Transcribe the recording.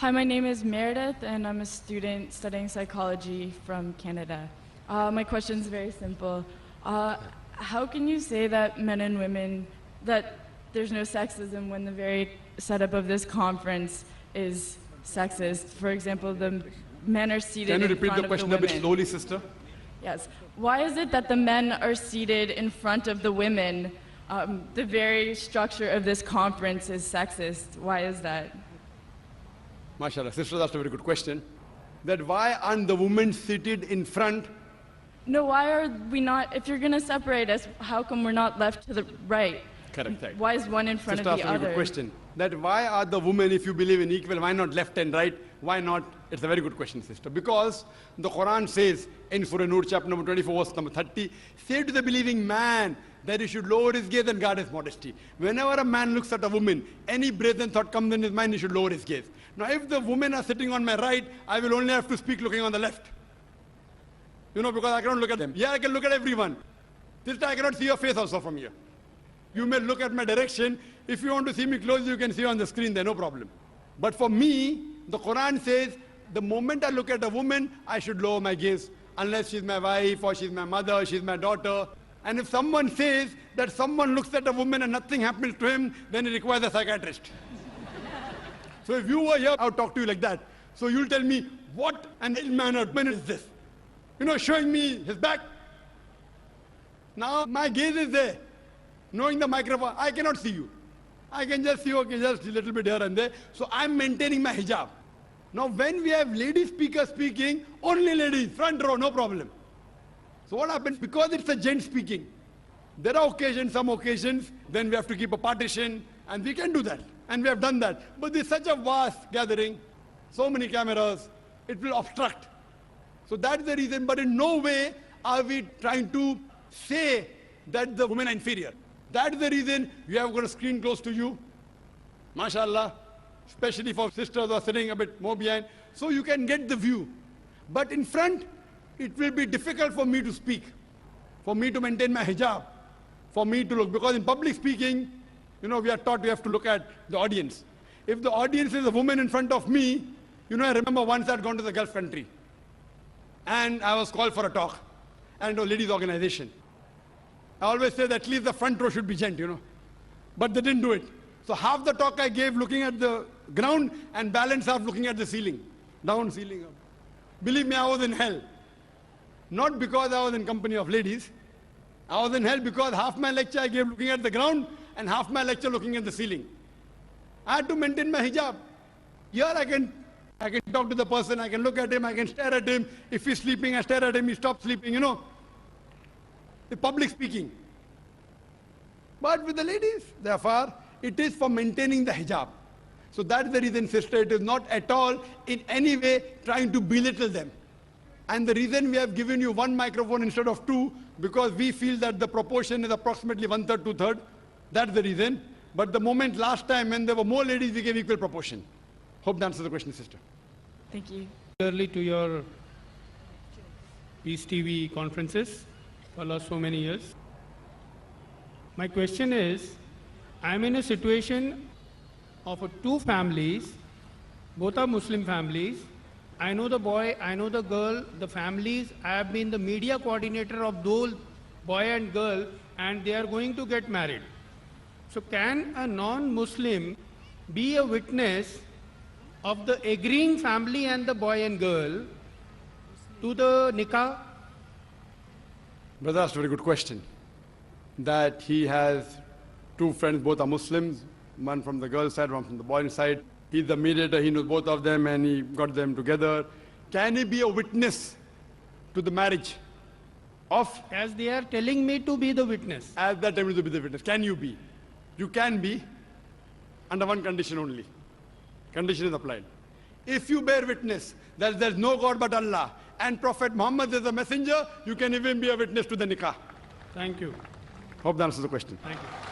Hi, my name is Meredith, and I'm a student studying psychology from Canada. My question is very simple. How can you say that men and women, that there's no sexism when the very setup of this conference is sexist? For example, the men are seated in front of the women. Can you repeat the question a bit slowly, sister? Yes. Why is it that the men are seated in front of the women? The very structure of this conference is sexist. Why is that? MashaAllah, sister, that's a very good question. That why aren't the women seated in front? No, why are we not, if you're going to separate us, how come we're not left to the right? Correct. Right. Why is one in front sister, of the other? That's a very good question. That why are the women, if you believe in equal, why not left and right? Why not? It's a very good question, sister. Because the Quran says in Surah Nur, chapter number 24, verse number 30, say to the believing man that he should lower his gaze and guard his modesty. Whenever a man looks at a woman, any brazen thought comes in his mind, he should lower his gaze. Now, if the women are sitting on my right, I will only have to speak looking on the left. You know, because I cannot look at them. Yeah, I can look at everyone. Sister, I cannot see your face also from here. You may look at my direction. If you want to see me close, you can see on the screen there, no problem. But for me, the Quran says, the moment I look at a woman, I should lower my gaze. Unless she's my wife, or she's my mother, she's my daughter. And if someone says that someone looks at a woman and nothing happens to him, then he requires a psychiatrist. So if you were here, I would talk to you like that. So you'll tell me, what an ill-mannered man is this? You know, showing me his back. Now my gaze is there. Knowing the microphone, I cannot see you. I can just see, okay, just a little bit here and there. So I'm maintaining my hijab. Now when we have lady speakers speaking, only ladies, front row, no problem. So what happens? Because it's a gent speaking, there are occasions, some occasions, then we have to keep a partition, and we can do that. And we have done that. But there's such a vast gathering, so many cameras, it will obstruct. So that's the reason, but in no way are we trying to say that the women are inferior. That's the reason we have got a screen close to you, mashallah, especially for sisters who are sitting a bit more behind, so you can get the view. But in front, it will be difficult for me to speak, for me to maintain my hijab, for me to look, because in public speaking, you know, we are taught we have to look at the audience. If the audience is a woman in front of me, you know, I remember once I had gone to the Gulf country, and I was called for a talk, and a ladies' organization. I always say that at least the front row should be gent, you know. But they didn't do it. So half the talk I gave looking at the ground, and balance half looking at the ceiling. Down, ceiling, up. Believe me, I was in hell. Not because I was in company of ladies. I was in hell because half my lecture I gave looking at the ground, and half my lecture looking at the ceiling. I had to maintain my hijab. Here I can talk to the person, I can look at him, I can stare at him. If he's sleeping, I stare at him, he stops sleeping, you know. The public speaking. But with the ladies, therefore, it is for maintaining the hijab. So that's the reason, sister, it is not at all in any way trying to belittle them. And the reason we have given you one microphone instead of two, because we feel that the proportion is approximately 1/3, 2/3. That's the reason. But the moment last time when there were more ladies, we gave equal proportion. Hope that answers the question, sister. Thank you. Early to your Peace TV conferences for last so many years. My question is, I'm in a situation of two families, both are Muslim families. I know the boy, I know the girl, the families. I have been the media coordinator of those boy and girl, and they are going to get married. So can a non-Muslim be a witness of the agreeing family and the boy and girl to the nikah? Brother asked a very good question. That he has two friends, both are Muslims, one from the girl's side, one from the boy's side. He's the mediator, he knows both of them, and he got them together. Can he be a witness to the marriage of? As they are telling me to be the witness. As that time to be the witness. Can you be? You can be, under one condition only. Condition is applied. If you bear witness that there's no God but Allah, and Prophet Muhammad is a messenger, you can even be a witness to the nikah. Thank you. Hope that answers the question. Thank you.